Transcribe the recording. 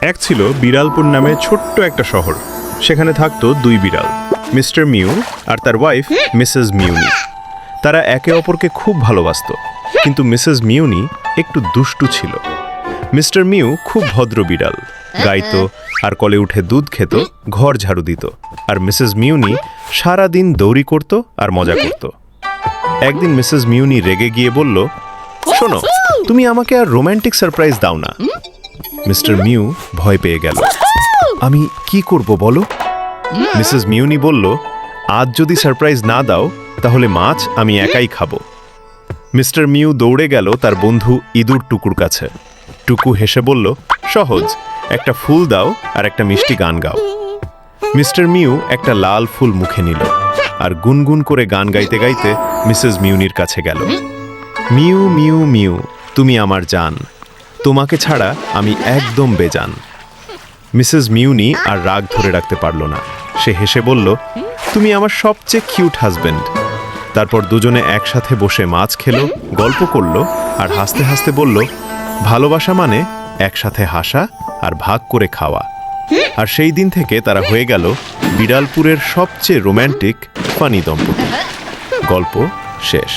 এক ছিল বিড়ালপুর নামে ছোট্ট একটা শহর। সেখানে থাকতো দুই বিড়াল, মিস্টার মিউ আর তার ওয়াইফ মিসেস মিউনি। তারা একে অপরকে খুব ভালোবাসতো, কিন্তু মিসেস মিউনি একটু দুষ্টু ছিল। মিস্টার মিউ খুব ভদ্র বিড়াল, গাইতো আর কলে উঠে দুধ খেত, ঘর ঝাড়ু দিত। আর মিসেস মিউনি সারাদিন দৌড়ি করত আর মজা করত। একদিন মিসেস মিউনি রেগে গিয়ে বলল, শোনো, তুমি আমাকে আর রোম্যান্টিক সারপ্রাইজ দাও না। মিস্টার মিউ ভয় পেয়ে গেল। আমি কি করব বলো? মিসেস মিউনি বলল, আজ যদি সারপ্রাইজ না দাও তাহলে মাছ আমি একাই খাবো। মিস্টার মিউ দৌড়ে গেল তার বন্ধু ইঁদুর টুকুর কাছে। টুকু হেসে বলল, সহজ, একটা ফুল দাও আর একটা মিষ্টি গান গাও। মিস্টার মিউ একটা লাল ফুল মুখে নিল আর গুনগুন করে গান গাইতে গাইতে মিসেস মিউনির কাছে গেল। মিউ মিউ মিউ, তুমি আমার জান, তোমাকে ছাড়া আমি একদম বেজান। মিসেস মিউনি আর রাগ ধরে রাখতে পারল না। সে হেসে বলল, তুমি আমার সবচেয়ে কিউট হাজবেন্ড। তারপর দুজনে একসাথে বসে মাছ খেলো, গল্প করলো আর হাসতে হাসতে বলল, ভালোবাসা মানে একসাথে হাসা আর ভাগ করে খাওয়া। আর সেই দিন থেকে তারা হয়ে গেল বিড়ালপুরের সবচেয়ে রোম্যান্টিক ফানি দম্পতি। গল্প শেষ।